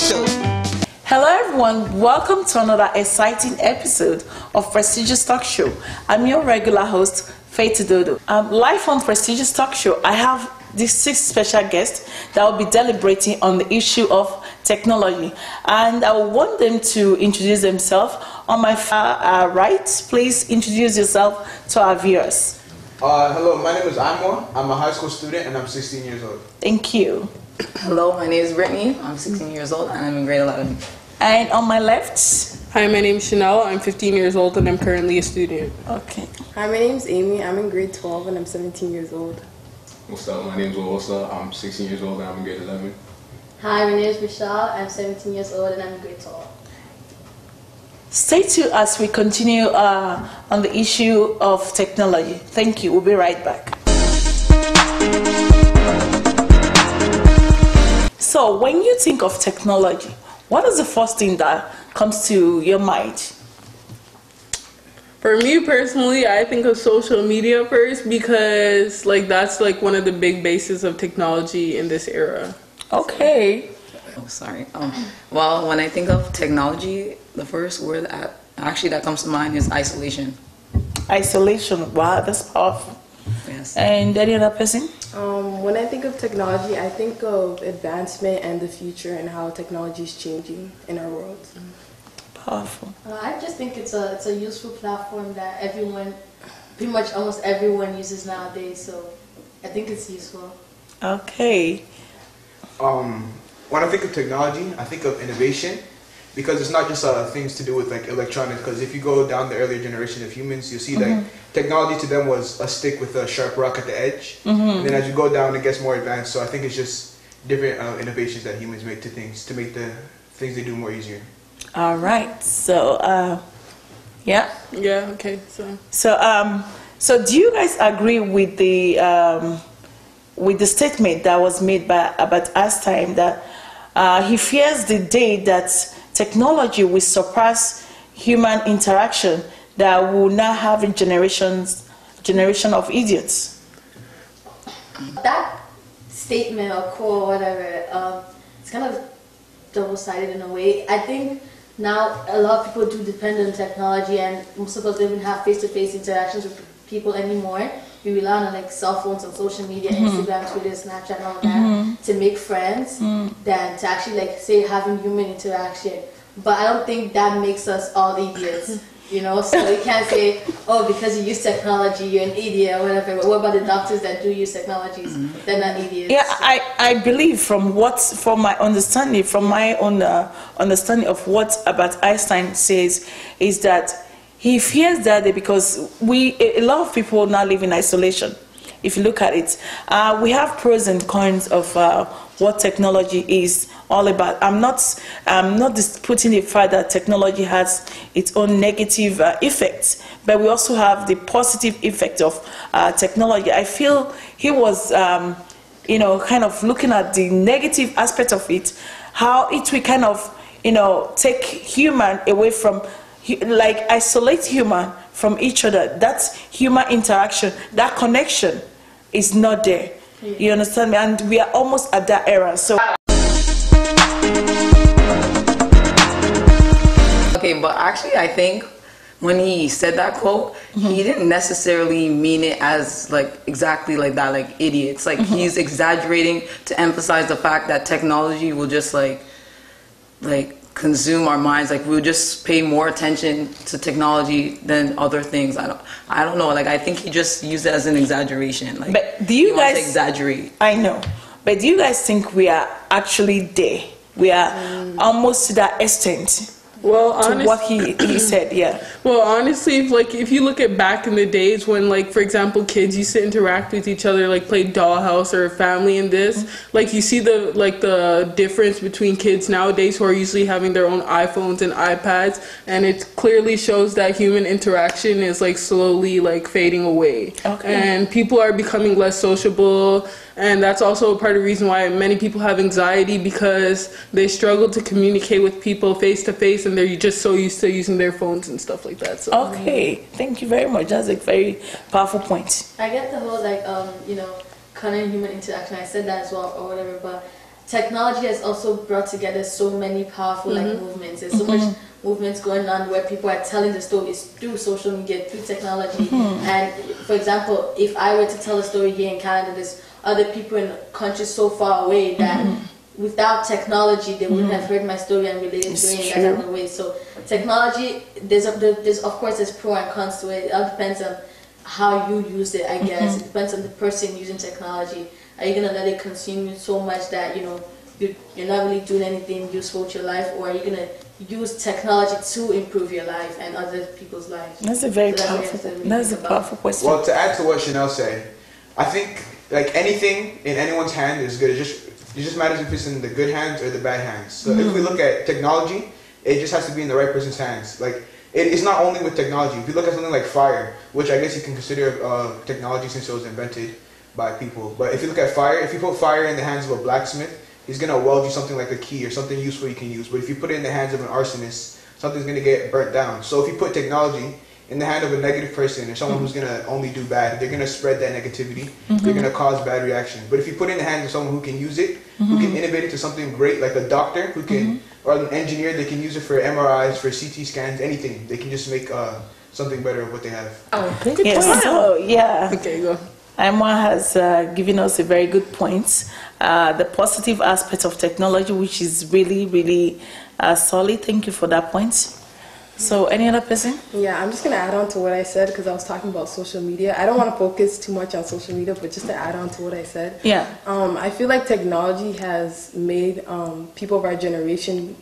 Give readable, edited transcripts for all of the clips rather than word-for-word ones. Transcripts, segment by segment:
Show. Hello everyone, welcome to another exciting episode of Prestigious Talk Show. I'm your regular host, Faith Dodo. Live on Prestigious Talk Show, I have these 6 special guests that will be deliberating on the issue of technology. And I want them to introduce themselves. On my far right, please introduce yourself to our viewers. Hello, my name is Amor. I'm a high school student and I'm 16 years old. Thank you. Hello, my name is Brittany. I'm 16 years old and I'm in grade 11. And on my left? Hi, my name is Chanel. I'm 15 years old and I'm currently a student. Okay. Hi, my name is Amy. I'm in grade 12 and I'm 17 years old. What's up? My name is Wilsa. I'm 16 years old and I'm in grade 11. Hi, my name is Michelle. I'm 17 years old and I'm in grade 12. Stay tuned as we continue on the issue of technology. Thank you. We'll be right back. So, when you think of technology, what is the first thing that comes to your mind? For me personally, I think of social media first because that's one of the big bases of technology in this era. Okay. Oh, sorry. Well, when I think of technology, the first word that comes to mind is isolation. Isolation. Wow, that's powerful. Yes. And any other person? When I think of technology, I think of advancement and the future and how technology is changing in our world. Powerful. I just think it's a useful platform that pretty much almost everyone uses nowadays. So I think it's useful. Okay. When I think of technology, I think of innovation because it's not just things to do with like electronics. Because if you go down the earlier generation of humans, you'll see like technology to them was a stick with a sharp rock at the edge. And then as you go down, it gets more advanced. So I think it's just different innovations that humans make to things to make the things they do more easier. All right. So, yeah. Yeah. Okay. So do you guys agree with the statement that was made by Albert Einstein that he fears the day that technology will surpass human interaction, that we will now have a generation of idiots? That statement or quote or whatever, it's kind of double-sided in a way. I think now a lot of people do depend on technology, and most of us don't even have face-to-face interactions with people anymore. We rely on like cell phones and social media, Instagram, Twitter, Snapchat, and all that to make friends than to actually say having human interaction. But I don't think that makes us all idiots, you know. So you can't say, oh, because you use technology, you're an idiot or whatever. But what about the doctors that do use technologies? They're not idiots. Yeah, I believe from my own understanding of what Albert Einstein says is that he fears that because a lot of people now live in isolation. If you look at it, we have pros and cons of what technology is all about. I'm not disputing the fact that technology has its own negative effects, but we also have the positive effect of technology. I feel he was, kind of looking at the negative aspect of it, how it will kind of, take human away from, isolate human from each other. That's human interaction, that connection is not there. You understand me? And we are almost at that era. So Okay, but actually I think when he said that quote, he didn't necessarily mean it as exactly like that, like idiots. He's exaggerating to emphasize the fact that technology will just consume our minds. We'll just pay more attention to technology than other things. I don't know. I think he just used it as an exaggeration. But do you guys exaggerate? I know. But do you guys think we are actually there? We are almost to that extent. Well, honestly, to what he said, yeah. Well, honestly, if you look at back in the days when, for example, kids used to interact with each other, play dollhouse or family in this, you see the difference between kids nowadays who are usually having their own iPhones and iPads, and it clearly shows that human interaction is slowly fading away. Okay. And people are becoming less sociable. And that's also a part of the reason why many people have anxiety, because they struggle to communicate with people face to face, and they're just so used to using their phones and stuff like that. So. Okay, thank you very much. That's a very powerful point. I get the whole cutting human interaction. I said that as well or whatever, but technology has also brought together so many powerful like movements. There's so much movements going on where people are telling the stories through social media, through technology. And for example, if I were to tell a story here in Canada, there's other people in countries so far away that without technology they wouldn't have heard my story and related to it in that kind of way. So technology, there's of course there's pro and cons to it. It all depends on how you use it, I guess. It depends on the person using technology. Are you gonna let it consume you so much that you're not really doing anything useful to your life, or are you gonna use technology to improve your life and other people's lives? That's a very powerful. That's a powerful question. Well, to add to what Chanel said, I think like anything in anyone's hand is good. It just matters if it's in the good hands or the bad hands. So if we look at technology, it just has to be in the right person's hands. Like it's not only with technology. If you look at something like fire, which I guess you can consider technology since it was invented by people, but if you look at fire, if you put fire in the hands of a blacksmith, he's gonna weld you something like a key or something useful you can use. But if you put it in the hands of an arsonist, something's gonna get burnt down. So if you put technology in the hand of a negative person or someone who's gonna only do bad, they're gonna spread that negativity. They're gonna cause bad reactions. But if you put it in the hands of someone who can use it, who can innovate it to something great, like a doctor who can, or an engineer, they can use it for MRIs, for CT scans, anything. They can just make something better of what they have. Yes. So yeah. Okay, go. Emma has given us a very good point. The positive aspect of technology, which is really, really solid. Thank you for that point. So, any other person? Yeah, I'm just going to add on to what I said because I was talking about social media. I don't want to focus too much on social media, but just to add on to what I said. Yeah. I feel like technology has made people of our generation,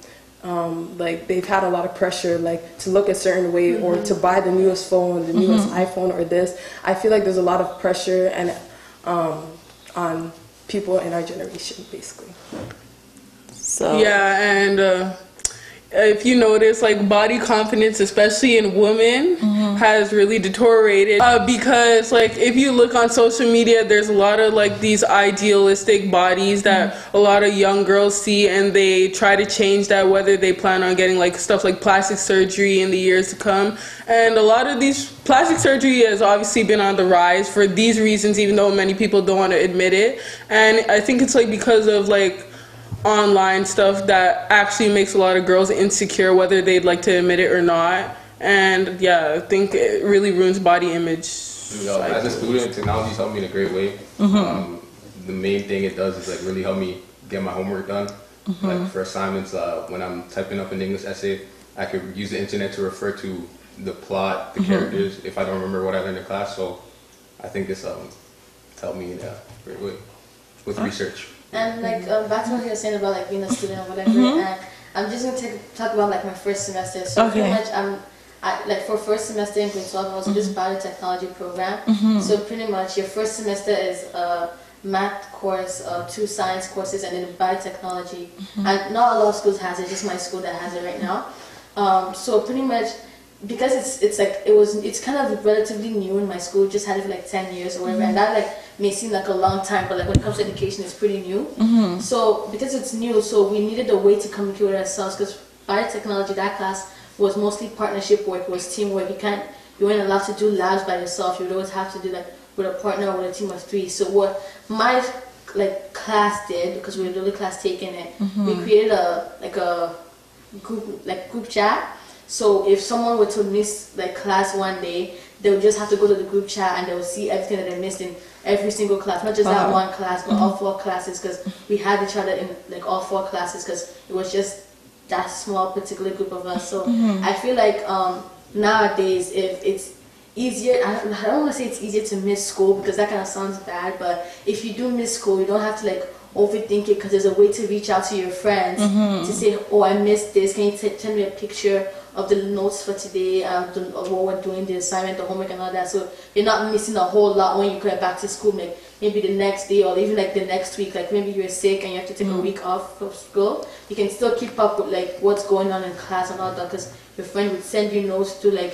like they've had a lot of pressure, like to look a certain way or to buy the newest phone, the newest iPhone or this. I feel like there's a lot of pressure and on people in our generation, basically. So Yeah, and if you notice, like body confidence, especially in women, has really deteriorated because, like, if you look on social media, there's a lot of like these idealistic bodies that a lot of young girls see, and they try to change that, whether they plan on getting like stuff like plastic surgery in the years to come. And a lot of these plastic surgery has obviously been on the rise for these reasons, even though many people don't want to admit it. And I think it's like because of like online stuff that actually makes a lot of girls insecure, whether they'd like to admit it or not. And yeah, I think it really ruins body image. As a student, technology's helped me in a great way. The main thing it does is like really help me get my homework done. Like for assignments, when I'm typing up an English essay, I could use the internet to refer to the plot, the characters, if I don't remember what I learned in class. So I think this helped me in a great way with research. And like back to what you were saying about like being a student or whatever, and I'm just gonna talk about like my first semester. So pretty much like for first semester in grade 12, I was in this biotechnology program. So pretty much your first semester is a math course, 2 science courses, and then biotechnology. And not a lot of schools has it, just my school that has it right now. So pretty much because it's kind of relatively new in my school, just had it for like 10 years or whatever, and that like may seem like a long time, but like when it comes to education, it's pretty new. So because it's new, so we needed a way to communicate with ourselves, because biotechnology, that class was mostly partnership work, was teamwork. You weren't allowed to do labs by yourself. You would always have to do like with a partner or with a team of 3. So what my like class did, because we were the only class taking it, we created a group chat. So if someone were to miss like class one day, they would just have to go to the group chat and they would see everything that they missed in every single class, not just that one class, but all 4 classes, because we had each other in like all 4 classes, because it was just that small particular group of us. So I feel like nowadays, if it's easier, I don't want to say it's easier to miss school, because that kind of sounds bad, but if you do miss school, you don't have to like overthink it, because there's a way to reach out to your friends to say, oh, I missed this, can you send me a picture of the notes for today, of what we're doing, the assignment, the homework and all that, so you're not missing a whole lot when you get back to school, like maybe the next day or even like the next week, like maybe you're sick and you have to take a week off from school. You can still keep up with like what's going on in class and all that, because your friend would send you notes through like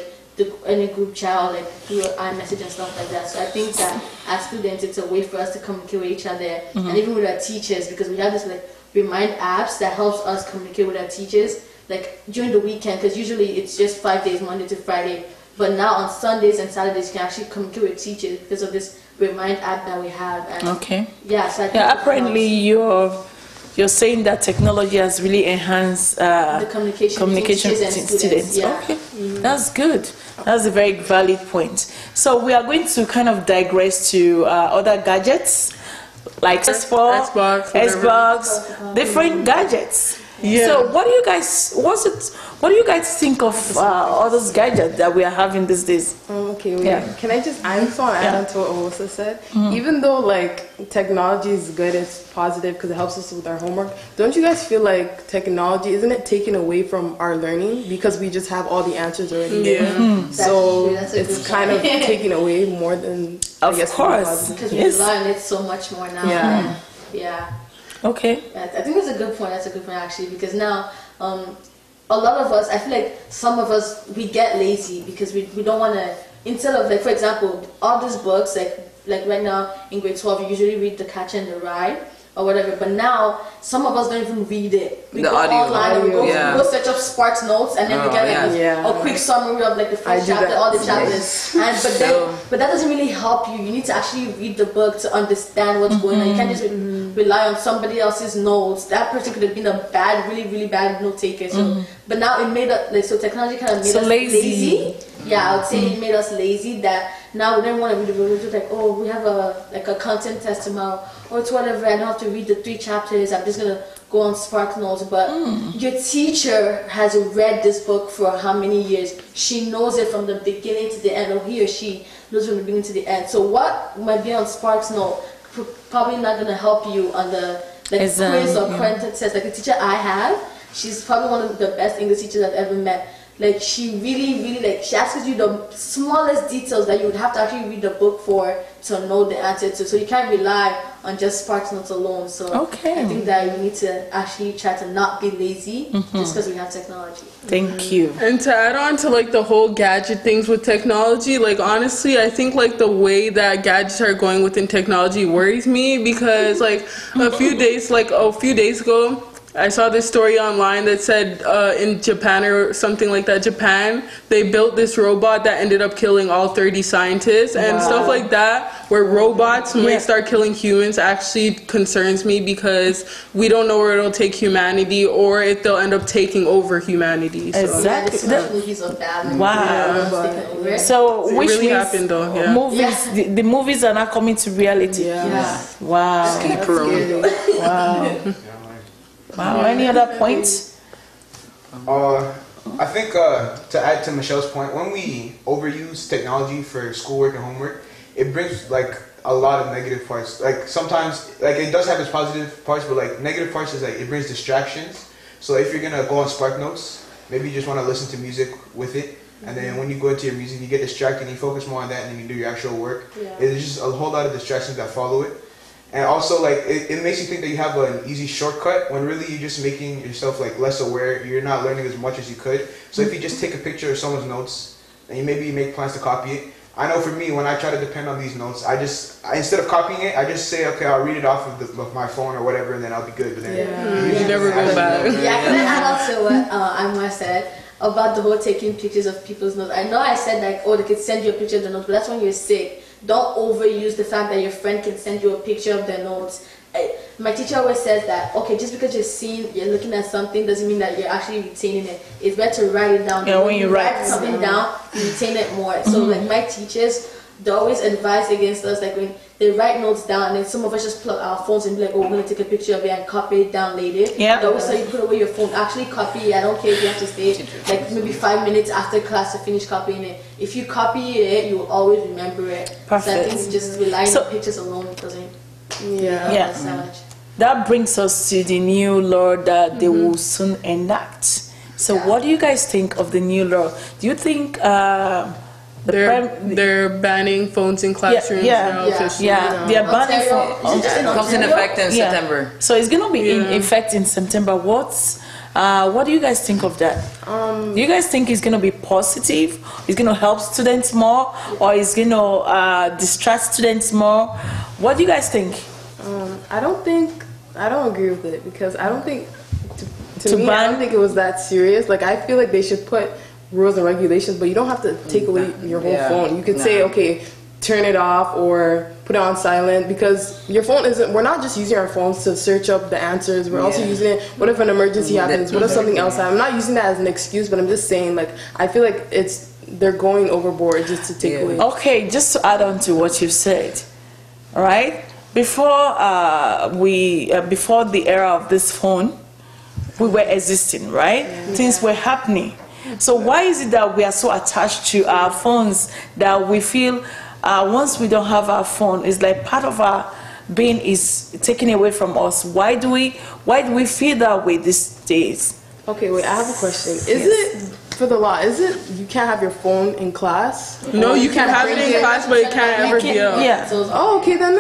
any group chat or like through iMessage and stuff like that. So I think that as students, it's a way for us to communicate with each other, and even with our teachers, because we have this like remind apps that helps us communicate with our teachers like during the weekend, because usually it's just 5 days, Monday to Friday, but now on Sundays and Saturdays you can actually communicate with teachers because of this remind app that we have. And so I think apparently your you're saying that technology has really enhanced The communication between between students, yeah. Okay, that's good. That's a very valid point. So we are going to kind of digress to other gadgets, like Xbox, whatever. Xbox, different gadgets. Yeah. So what do you guys think of all those gadgets that we are having these days? Okay, wait. Yeah. Can I just add on to what Melissa said? Even though like technology is good, it's positive because it helps us with our homework. Don't you guys feel like technology, isn't it taking away from our learning because we just have all the answers already there? So That's a it's good kind of point. taking away more than Of I guess course. positive. Because Yes. we learn it so much more now. Yeah. Yeah. Okay. I think that's a good point. That's a good point actually, because now a lot of us, I feel like some of us, we get lazy because we don't want to, instead of like, for example, all these books, like right now in grade 12, you usually read The Catcher in the Rye or whatever, but now some of us don't even read it. We The go audio. online and we go, Yeah. go search up Sparks Notes and then we get like yeah. a quick summary of like the I first do chapter, that. all the chapters. And but that doesn't really help you. You need to actually read the book to understand what's going on. You can't just rely on somebody else's notes. That person could have been a bad, really, really bad note taker. So, but now it made us like, so technology kind of made So us lazy. Yeah, I would say it made us lazy that now we don't want to read the book. We're just like, oh, we have a content test tomorrow, or it's whatever. I don't have to read the 3 chapters. I'm just gonna go on Spark Notes. But your teacher has read this book for how many years? She knows it from the beginning to the end, or he or she knows from the beginning to the end. So what might be on Spark's Note probably not gonna help you on the like Exam, quiz or yeah. content test. Like the teacher I have, she's probably one of the best English teachers I've ever met. Like she really like she asks you the smallest details that you would have to actually read the book for to know the answer to. So you can't rely on just Sparks Notes alone. So Okay. I think that you need to actually try to not be lazy just because we have technology. Thank you. And to add on to like the whole gadget things with technology, like honestly, I think like the way that gadgets are going within technology worries me because like a few days ago, I saw this story online that said in Japan or something like that, Japan, they built this robot that ended up killing all 30 scientists and stuff like that, where robots may start killing humans actually concerns me because we don't know where it'll take humanity or if they'll end up taking over humanity. So. Exactly. Yeah, this movies are bad. Wow. So It which really means happened though, yeah. movies, the movies are not coming to reality. Yeah. Wow. Escape room. Wow. Wow. Any other points? I think to add to Michelle's point, when we overuse technology for schoolwork and homework, it brings like a lot of negative parts. Like sometimes, like it does have its positive parts, but like negative parts is like it brings distractions. So if you're gonna go on Spark Notes, maybe you just want to listen to music with it, and then when you go into your music, you get distracted and you focus more on that, and then you do your actual work. Yeah. There's just a whole lot of distractions that follow it. And also, like, it makes you think that you have an easy shortcut when really you're just making yourself, like, less aware. You're not learning as much as you could. So if you just take a picture of someone's notes and you maybe make plans to copy it, I know for me, when I try to depend on these notes, instead of copying it, I just say, okay, I'll read it off of my phone or whatever, and then I'll be good. But then You never go back. Yeah, can I add on to what Anwar said about the whole taking pictures of people's notes? I know I said like, oh, they could send you a picture of the notes, but that's when you're sick. Don't overuse the fact that your friend can send you a picture of their notes. My teacher always says that, okay, just because you're looking at something doesn't mean that you're actually retaining it. It's better to write it down. Yeah, when you write something down, you retain it more. So like my teachers, they always advise against us, like when they write notes down and then some of us just plug our phones and be like, oh, we're going to take a picture of it and copy it down later. Yeah. They always tell you put away your phone, actually copy it. I don't care if you have to stay like maybe 5 minutes after class to finish copying it. If you copy it, you will always remember it. So I Perfect. think just relying So- on pictures alone doesn't Yeah. so much. That brings us to the new law that they will soon enact. So what do you guys think of the new law? Do you think They're banning phones in classrooms now officially. they are banning Ontario, is it just in It comes in Ontario? effect in September. So it's gonna be in effect in September. What do you guys think of that? Do you guys think it's gonna be positive? It's gonna help students more, or it's gonna distract students more? What do you guys think? I don't agree with it because I don't think to To me I ban- don't think it was that serious. Like I feel like they should put rules and regulations, but you don't have to take away your whole Yeah. phone. You could No. say, okay, turn it off or put it on silent, because your phone isn't, we're not just using our phones to search up the answers, we're also using it, what if an emergency happens, what if something else happens? I'm not using that as an excuse, but I'm just saying, like, I feel like they're going overboard just to take away. Okay, just to add on to what you've said, all right? Before before the era of this phone, we were existing, right? Things were happening. So why is it that we are so attached to our phones that we feel once we don't have our phone, it's like part of our being is taken away from us? Why do we feel that way these days? Okay, wait, I have a question. Is it, for the law, is it you can't have your phone in class? No, you can have it in class, but it can't ever be out. Yeah. Oh, okay, then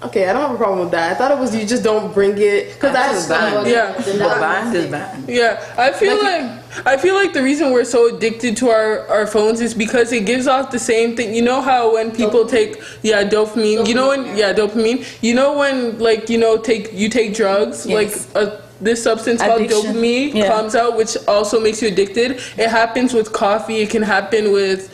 okay, I don't have a problem with that. I thought it was you just don't bring it, because that's banned. Yeah. Banned is banned. Yeah, I feel like the reason we're so addicted to our phones is because it gives off the same thing. You know how when people take dopamine. You know when dopamine. You know when like you take drugs, like this substance called dopamine comes out, which also makes you addicted. It happens with coffee. It can happen with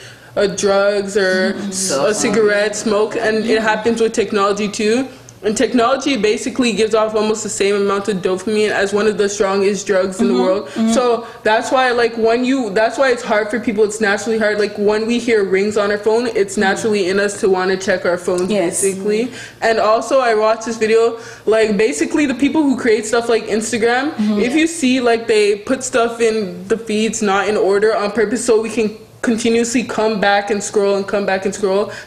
drugs or a cigarette, smoke, and it happens with technology too. And technology basically gives off almost the same amount of dopamine as one of the strongest drugs in the world. So that's why, like, that's why it's hard for people. It's naturally hard. Like when we hear rings on our phone, it's naturally in us to want to check our phones, basically. And also, I watched this video. Like basically, the people who create stuff like Instagram, if you see like they put stuff in the feeds not in order on purpose, so we can continuously come back and scroll.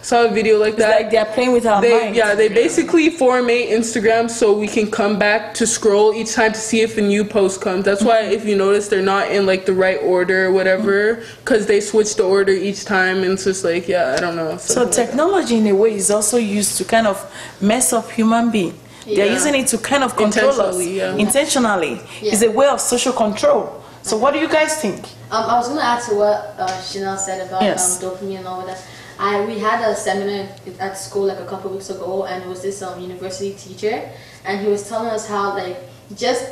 Saw a video like that. Like they're playing with our minds. Yeah, they basically format Instagram so we can come back to scroll each time to see if a new post comes. That's why if you notice they're not in like the right order or whatever, because they switch the order each time, and it's just like, I don't know. So technology in a way is also used to kind of mess up human being. They're using it to kind of control us intentionally. It's a way of social control. So what do you guys think? I was going to add to what Chanel said about dopamine and all of that. We had a seminar at school like a couple weeks ago, and it was this university teacher, and he was telling us how like just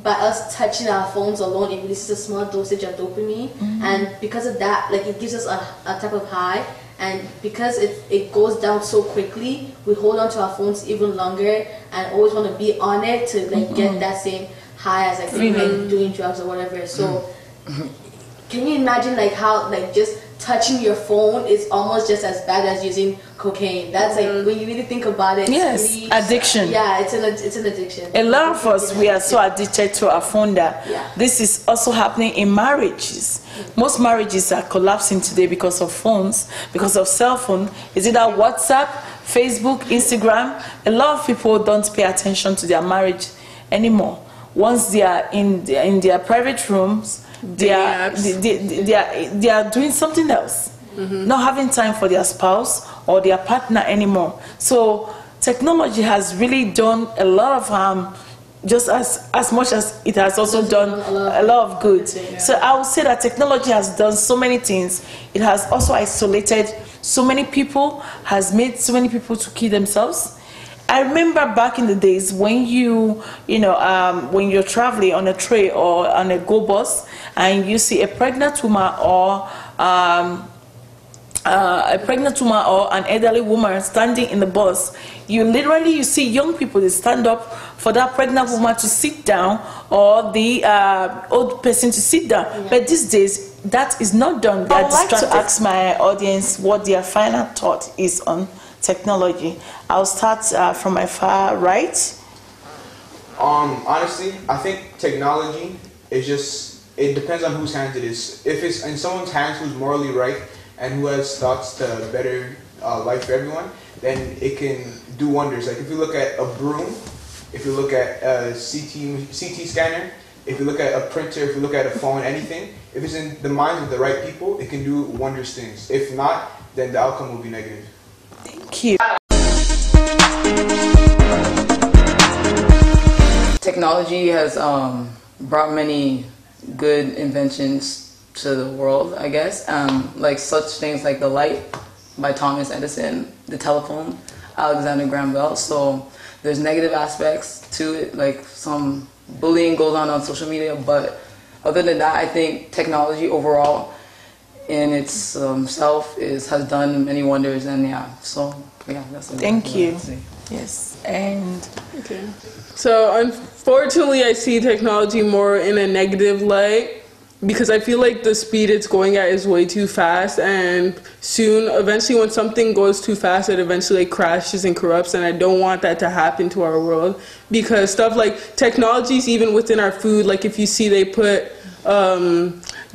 by us touching our phones alone, it releases a small dosage of dopamine, and because of that, like it gives us a type of high, and because it goes down so quickly, we hold on to our phones even longer and always want to be on it to like get that same high as like doing drugs or whatever. So can you imagine like how like just touching your phone is almost just as bad as using cocaine? That's like when you really think about it. Yes, really, addiction. Yeah, it's an addiction. A lot of us, we are so addicted to our phone that this is also happening in marriages. Most marriages are collapsing today because of phones, because of cell phone. Is it that WhatsApp, Facebook, Instagram? A lot of people don't pay attention to their marriage anymore. Once they are in their private rooms, they are doing something else, not having time for their spouse or their partner anymore. So technology has really done a lot of harm, just as much as it has also done a lot of good. So I would say that technology has done so many things. It has also isolated so many people, has made so many people to kill themselves. I remember back in the days when when you're traveling on a train or on a go bus and you see a pregnant woman or an elderly woman standing in the bus, you see young people, they stand up for that pregnant woman to sit down or the old person to sit down. But these days, that is not done. I would like to ask my audience what their final thought is on technology. I'll start from my far right. Honestly, I think technology is it depends on whose hands it is. If it's in someone's hands who's morally right and who has thoughts to better life for everyone, then it can do wonders. Like if you look at a broom, if you look at a CT scanner, if you look at a printer, if you look at a phone, anything, if it's in the minds of the right people, it can do wondrous things. If not, then the outcome will be negative. Thank you. Technology has brought many good inventions to the world, I guess. Like such things like the light by Thomas Edison, the telephone, Alexander Graham Bell. So there's negative aspects to it, like some bullying goes on social media. But other than that, I think technology overall in its self has done many wonders, and that's exactly Thank what you. I'd say. Yes, and Okay. So unfortunately, I see technology more in a negative light because I feel like the speed it's going at is way too fast, and soon, eventually, when something goes too fast, it eventually crashes and corrupts, and I don't want that to happen to our world because stuff like technologies, even within our food, like if you see they put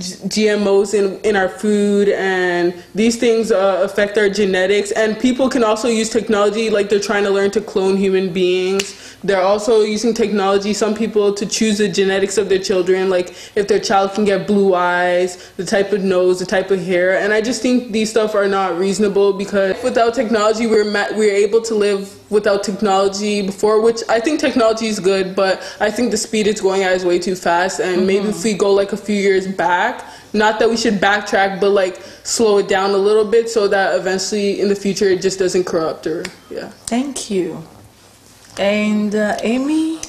GMOs in our food, and these things affect our genetics, and people can also use technology like they're trying to learn to clone human beings. They're also using technology, some people, to choose the genetics of their children, like if their child can get blue eyes, the type of nose, the type of hair, and I just think these stuff are not reasonable because without technology we're able to live without technology before, which I think technology is good, but I think the speed it's going at is way too fast, and maybe if we go like a few years back, not that we should backtrack, but like slow it down a little bit so that eventually in the future it just doesn't corrupt or thank you. And Amy?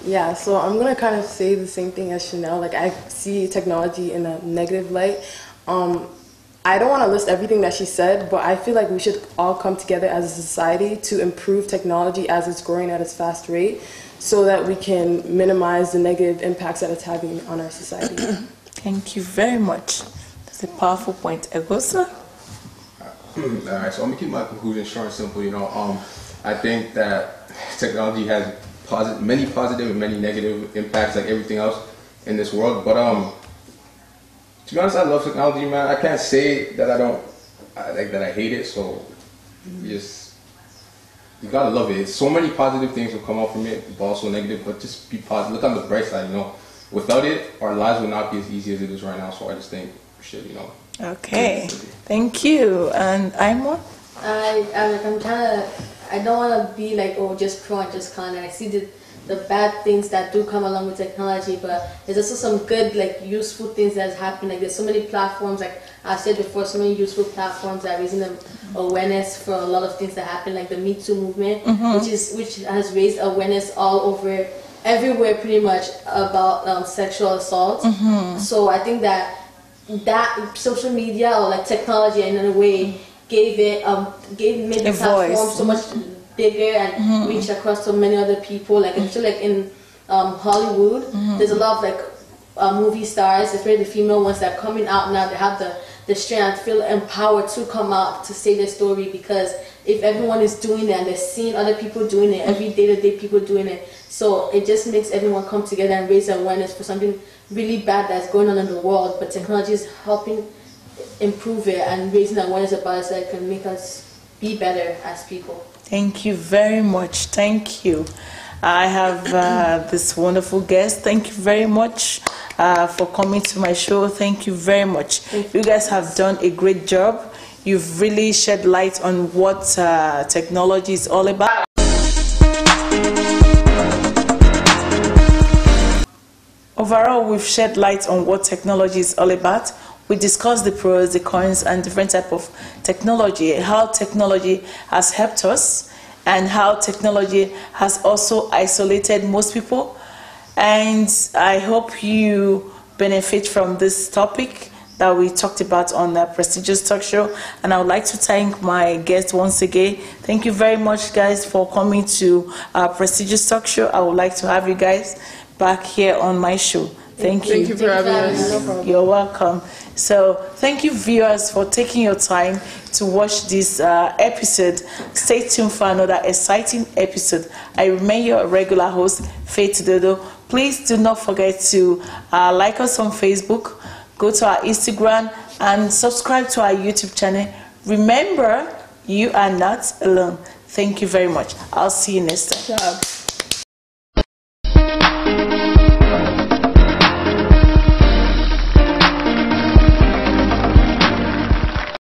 Yeah, so I'm gonna kind of say the same thing as Chanel. Like, I see technology in a negative light. I don't want to list everything that she said, but I feel like we should all come together as a society to improve technology as it's growing at its fast rate, so that we can minimize the negative impacts that it's having on our society. Thank you very much. That's a powerful point. Egosa? Alright, so I'm gonna keep my conclusion short and simple. I think that technology has many positive and many negative impacts, like everything else in this world. But to be honest, I love technology, man. I can't say that I hate it. So you gotta love it. So many positive things will come out from it, but also negative. But just be positive. Look on the bright side. Without it, our lives would not be as easy as it is right now. So I just think we should, Okay. Thank you. And Aimon? I don't want to be like, oh, just pro and just con. I see the bad things that do come along with technology, but there's also some good, like, useful things that's happening. Like, there's so many platforms, like I said before, so many useful platforms that are raising awareness for a lot of things that happen, like the Me Too movement, which has raised awareness all over, everywhere pretty much, about sexual assault. So I think that social media, or like technology in a way, made the platform so much bigger and reach across so many other people. Like, I feel like in Hollywood, there's a lot of like movie stars, especially the female ones that are coming out now. They have the strength, feel empowered to come out to say their story, because if everyone is doing it and they're seeing other people doing it, every day-to-day people doing it, so it just makes everyone come together and raise awareness for something really bad that's going on in the world. But technology is helping improve it and raising awareness about it, so it can make us be better as people. Thank you very much. Thank you. I have this wonderful guest. Thank you very much for coming to my show. Thank you very much. You guys have done a great job. You've really shed light on what technology is all about. Overall, we've shed light on what technology is all about. We discussed the pros, the cons, and different type of technology, how technology has helped us, and how technology has also isolated most people. And I hope you benefit from this topic that we talked about on the Prestigious Talk Show. And I would like to thank my guest once again. Thank you very much, guys, for coming to our Prestigious Talk Show. I would like to have you guys back here on my show. Thank you. Thank you for having us. No problem. You're welcome. So thank you, viewers, for taking your time to watch this episode. Stay tuned for another exciting episode. I remain your regular host, Faith Dodo. Please do not forget to like us on Facebook, go to our Instagram, and subscribe to our YouTube channel. Remember, you are not alone. Thank you very much. I'll see you next time. Good job.